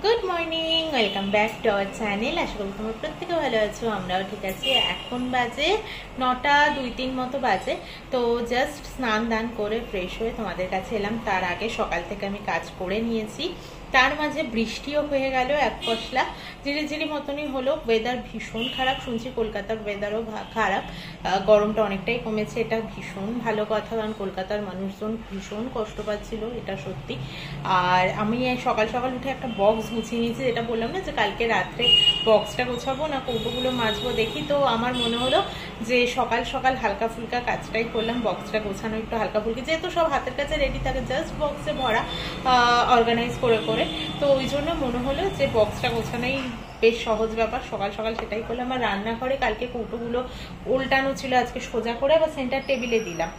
Good morning, welcome back to our channel. আশা করি তোমরা প্রত্যেকে ভালো আছো, আমরাও ঠিক আছি। এখন বাজে 9টা 2-3 মতো বাজে। তো জাস্ট স্নান দান করে ফ্রেশ হয়ে তোমাদের কাছে এলাম। তার আগে সকাল থেকে আমি কাজ করে নিয়েছি, তার মাঝে বৃষ্টিও হয়ে গেল এক পশলা, ঝিরিঝিরি মতনই হলো। ওয়েদার ভীষণ খারাপ, শুনছি কলকাতার ওয়েদারও খারাপ, গরমটা অনেকটাই কমেছে, এটা ভীষণ ভালো কথা, কারণ কলকাতার মানুষজন ভীষণ কষ্ট পাচ্ছিল, এটা সত্যি। আর আমি সকাল সকাল উঠে একটা বক্স গুছিয়ে নিয়েছি, যেটা বললাম না যে কালকে রাত্রে বক্সটা গোছাবো না কৌটোগুলো মাজবো দেখি। তো আমার মনে হলো যে সকাল সকাল হালকা ফুলকা কাজটাই করলাম, বক্সটা গোছানো একটু হালকা ফুলকি, যেহেতু সব হাতের কাছে রেডি থাকে, জাস্ট বক্সে ভরা অর্গানাইজ করে করে। তো ওই জন্য মনে হলো যে বক্সটা গোছানোই বেশ সহজ ব্যাপার, সকাল সকাল সেটাই করলাম। আর রান্নাঘরে কালকে কৌটোগুলো উল্টানো ছিল, আজকে সোজা করে আবার সেন্টার টেবিলে দিলাম।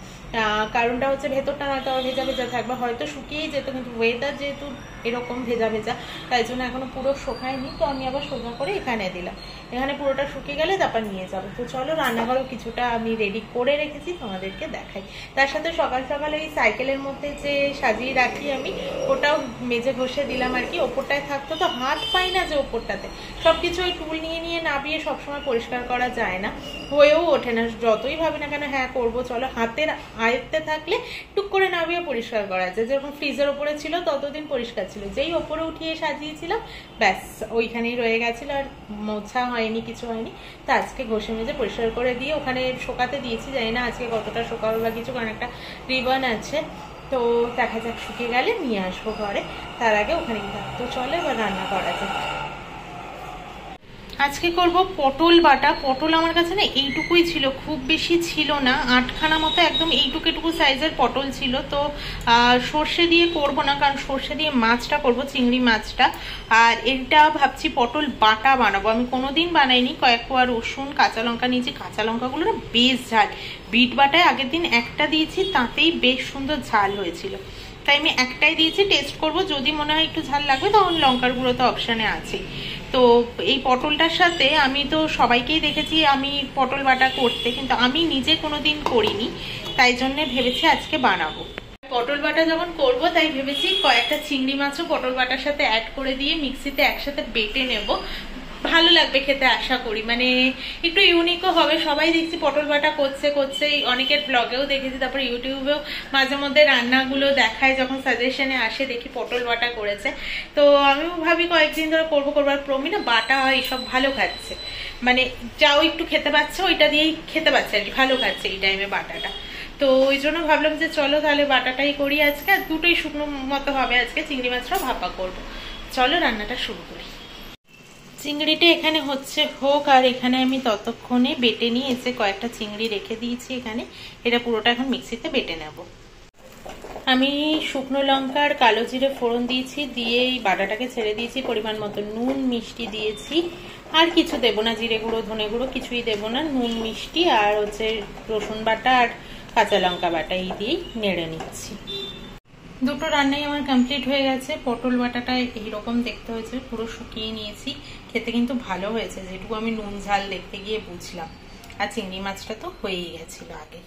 কারণটা হচ্ছে ভেতরটা নয়তো আবার ভেজা ভেজা থাকবে, হয়তো শুকিয়েই যেত, কিন্তু ওয়েদার যেহেতু এরকম ভেজা ভেজা, তাই জন্য এখনো পুরো শুকায়নি। তো আমি আবার সোজা করে এখানে দিলাম, এখানে পুরোটা শুকিয়ে গেলে তারপর নিয়ে যাবো। তো চলো, রান্নাঘরও কিছুটা আমি রেডি করে রেখেছি, তোমাদেরকে দেখাই। তার সাথে সকাল সকাল এই সাইকেলের মধ্যে যে সাজিয়ে রাখি আমি, ওটাও মেজে ঘষে দিলাম আর কি। ওপরটায় থাকতো তো হাত পাই না যে ওপরটাতে সবকিছু ওই টুল নিয়ে নিয়ে নাবিয়ে সবসময় পরিষ্কার করা যায় না, হয়েও ওঠে না, যতই ভাবি না কেন হ্যাঁ করবো চলো, হাতের আয়ত্তে থাকলে টুক করে নাবিয়ে পরিষ্কার করা যায়। যেরকম ফ্রিজের ওপরে ছিল ততদিন পরিষ্কার ছিল, যেই ওপরে উঠিয়ে সাজিয়েছিলাম ব্যাস ওইখানেই রয়ে গেছিল, আর মোছা হয়নি, কিছু হয়নি। তো আজকে ঘষে মেজে পরিষ্কার করে দিয়ে ওখানে শোকাতে দিয়েছি, জানি না আজকে কতটা শোকাবে বা কিছু, কারণ একটা রিবন আছে। তো দেখা যাক, শুকিয়ে গেলে নিয়ে আসবো ঘরে, তার আগে ওখানেই থাকতো। চলো এবার রান্না করা যাক। আজকে করব পটল বাটা। পটল আমার কাছে না এইটুকুই ছিল, খুব বেশি ছিল না, 8খানা মতো একদম এইটুকু সাইজের পটল ছিল। তো সর্ষে দিয়ে করব না, কারণ সর্ষে দিয়ে মাছটা করব, চিংড়ি মাছটা। আর এটা ভাবছি পটল বাটা বানাবো, আমি কোনোদিন বানাইনি। কয়েক কোয়া রসুন, কাঁচা লঙ্কা নিয়েছি, কাঁচা লঙ্কাগুলো না বেশ ঝাল, বিট বাটায় আগের দিন একটা দিয়েছি, তাতেই বেশ সুন্দর ঝাল হয়েছিল, তাই আমি একটাই দিয়েছি। টেস্ট করব, যদি মনে হয় একটু ঝাল লাগবে তখন লঙ্কার গুঁড়ো তো অপশানে আছে। তো এই পটলটার সাথে আমি তো সবাইকেই দেখেছি আমি পটল বাটা করতে, কিন্তু আমি নিজে কোনোদিন করিনি, তাই জন্য ভেবেছি আজকে বানাবো। পটল বাটা যখন করব তাই ভেবেছি কয়েকটা চিংড়ি মাছও পটল বাটার সাথে অ্যাড করে দিয়ে মিক্সিতে একসাথে বেটে নেব, ভালো লাগবে খেতে আশা করি, মানে একটু ইউনিকও হবে। সবাই দেখছি পটল বাটা করছে, অনেকের ব্লগেও দেখেছি, তারপর ইউটিউবেও মাঝে মধ্যে রান্নাগুলো দেখায়, যখন সাজেশনে আসে দেখি পটল বাটা করেছে। তো আমিও ভাবি কয়েকদিন ধরে করবো। আর প্রমি না বাটা এইসব ভালো খাচ্ছে, মানে যাও একটু খেতে পাচ্ছে ওইটা দিয়েই খেতে পাচ্ছে আর কি, ভালো খাচ্ছে এই টাইমে বাটাটা। তো ওই জন্য ভাবলাম যে চলো তাহলে বাটাটাই করি আজকে, আর দুটোই শুকনো মতো হবে আজকে, চিংড়ি মাছটা ভাপা করবো। চলো রান্নাটা শুরু করি। চিংড়িটা এখানে হচ্ছে হোক, আর এখানে আমি ততক্ষণে বেটে নিয়ে এসে কয়েকটা চিংড়ি রেখে দিয়েছি এখানে, এটা পুরোটা এখন মিক্সিতে বেটে নেব। আমি শুকনো লঙ্কার কালো জিরে ফোড়ন দিয়েছি, দিয়ে এই বাটাটাকে ছেড়ে দিয়েছি, পরিমাণ মতো নুন মিষ্টি দিয়েছি, আর কিছু দেবো না, জিরে গুঁড়ো ধনে গুঁড়ো কিছুই দেবো না, নুন মিষ্টি আর হচ্ছে রসুন বাটা আর কাঁচা লঙ্কা বাটা, এই দিয়েই নেড়ে নিচ্ছি। দুটো রান্নাই আমার কমপ্লিট হয়ে গেছে। পটল বাটাটা এইরকম দেখতে হয়েছে, পুরো শুকিয়ে নিয়েছি, খেতে কিন্তু ভালো হয়েছে, যেটুকু আমি নুন ঝাল দেখতে গিয়ে বুঝলাম। আর চিংড়ি মাছটা তো হয়েই গেছিল আগে।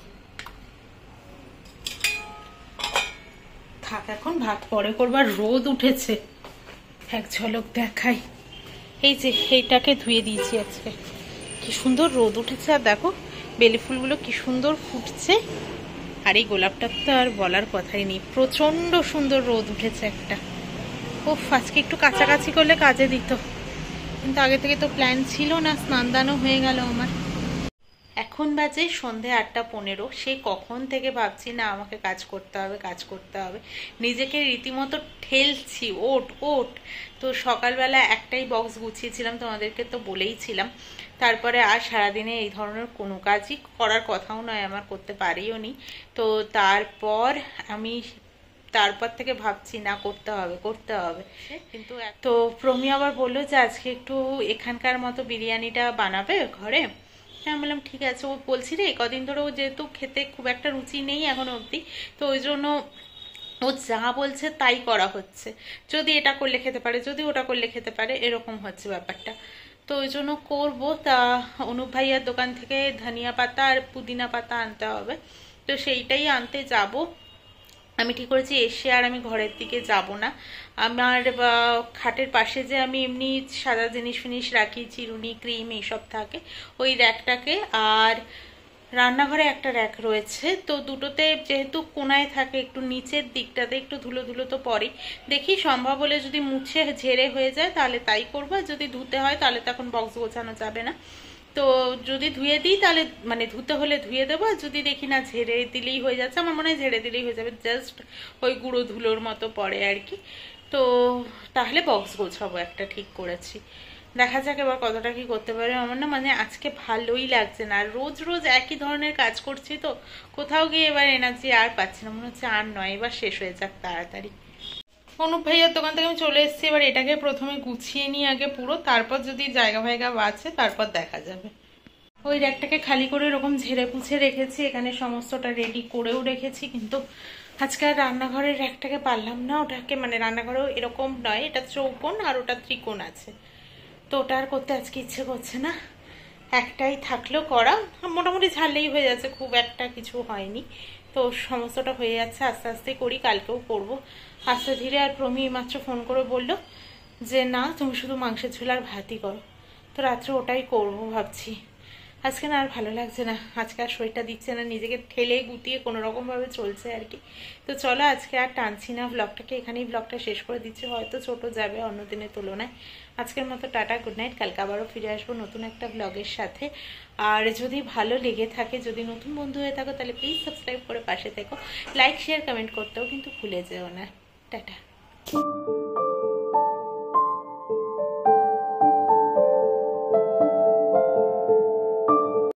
থাক, এখন ভাত পরে করবার, রোদ উঠেছে, এক ঝলক দেখাই। এই যে এইটাকে ধুয়ে দিয়েছি আজকে, কি সুন্দর রোদ উঠেছে, আর দেখো বেলি ফুলগুলো কি সুন্দর ফুটছে, আর এই গোলাপটা তো আর বলার কথাই নেই, প্রচন্ড সুন্দর রোদ উঠেছে একটা। ওফ, আজকে একটু কাছাকাছি করলে কাজে দিত, কিন্তু আগে থেকে তো প্ল্যান ছিল না। স্নান দানও হয়ে গেল আমার। এখন বাজে সন্ধে 8:15, সে কখন থেকে ভাবছি না আমাকে কাজ করতে হবে, কাজ করতে হবে, নিজেকে রীতিমতো ঠেলছি, ওট ওট। তো সকালবেলা একটাই বক্স গুছিয়েছিলাম, তোমাদেরকে তো বলেইছিলাম। তারপরে আর সারাদিনে এই ধরনের কোনো কাজই করার কথাও নয় আমার, করতে পারিও নি। তো তারপর থেকে ভাবছি না করতে হবে করতে হবে। কিন্তু তো প্রমি আবার বললো যে আজকে একটু এখানকার মতো বিরিয়ানিটা বানাবে ঘরে। আমি বললাম ঠিক আছে। ও বলছি রে কদিন ধরে ও যেহেতু খেতে খুব একটা রুচি নেই এখনো অবধি, তো ওই জন্য ও যা বলছে তাই করা হচ্ছে, যদি এটা করলে খেতে পারে, যদি ওটা করলে খেতে পারে, এরকম হচ্ছে ব্যাপারটা। তো ওই জন্য করবো। তা অনুপ ভাইয়ার দোকান থেকে ধনিয়া পাতা আর পুদিনা পাতা আনতে হবে, তো সেইটাই আনতে যাব। আমি ঠিক করেছি এসে আর আমি ঘরের দিকে যাব না। আমার খাটের পাশে যে আমি এমনি সাদা জিনিস ফিনিস রাখি, চিরুনি, ক্রিম এইসব থাকে, ওই র্যাকটাকে, আর রান্নাঘরে একটা র্যাক রয়েছে, তো দুটোতে যেহেতু কোনায় থাকে একটু নিচের দিকটাতে একটু ধুলো ধুলো তো পড়ে, দেখি সম্ভব হলে যদি মুছে ঝেড়ে হয়ে যায় তাহলে তাই করবো, যদি ধুতে হয় তাহলে তো এখন বক্স গোছানো যাবে না, তো যদি ধুয়ে দিই তাহলে মানে ধুতে হলে ধুয়ে দেবো, আর যদি দেখি না ঝেড়ে দিলেই হয়ে যাচ্ছে, আমার মনে হয় ঝেড়ে দিলেই হয়ে যাবে, জাস্ট ওই গুঁড়ো ধুলোর মতো পড়ে আর কি। তো তাহলে বক্স গোছাবো একটা ঠিক করেছি, দেখা যাক এবার কতটা কি করতে পারে। আমার না মানে আজকে ভালোই লাগছে না, রোজ রোজ একই ধরনের কাজ করছি, তো কোথাও গিয়ে এবার এনার্জি আর পাচ্ছি না, মনে হচ্ছে আর নয়, এবার শেষ হয়ে যাক তাড়াতাড়ি। অনুপ ভাইয়ার দোকান থেকে আমি চলে এসেছি, এবার এটাকে প্রথমে গুছিয়ে নিই আগে পুরো, তারপর যদি জায়গা ভাইগা বাঁচে তারপর দেখা যাবে। ওই র্যাকটাকে খালি করে এরকম ঝেড়ে পুছে রেখেছি, এখানে সমস্তটা রেডি করেও রেখেছি, কিন্তু আজকে আর রান্নাঘরের র্যাকটাকে পারলাম না, ওটাকে মানে রান্নাঘরেও এরকম নয়, এটা চৌকোন আর ওটা ত্রিকোণ আছে, তো ওটা আর করতে আজকে ইচ্ছে করছে না, একটাই থাকলেও করা, মোটামুটি ঝাড়লেই হয়ে যাচ্ছে, খুব একটা কিছু হয়নি, তো সমস্তটা হয়ে যাচ্ছে, আস্তে আস্তে করি, কালকেও করব আস্তে ধীরে। আর প্রমি মাত্র ফোন করে বলল যে না তুমি শুধু মাংসের ঝোল আর ভাতই করো, তো রাত্রে ওটাই করব ভাবছি। আজকে না আর ভালো লাগছে না, আজকে আর শরীরটা দিচ্ছে না, নিজেকে ঠেলে গুটিয়ে কোনো রকমভাবে চলছে আর কি। তো চলো আজকে আর টানছি না ব্লগটাকে, এখানেই ব্লগটা শেষ করে দিচ্ছি, হয়তো ছোট যাবে অন্য দিনের তুলনায়। আজকের মতো টাটা, গুড নাইট, কালকে আবারও ফিরে আসবো নতুন একটা ব্লগের সাথে। আর যদি ভালো লেগে থাকে, যদি নতুন বন্ধু হয়ে থাকো, তাহলে প্লিজ সাবস্ক্রাইব করে পাশে থেকো, লাইক শেয়ার কমেন্ট করতেও কিন্তু ভুলে যেও না। টাটা।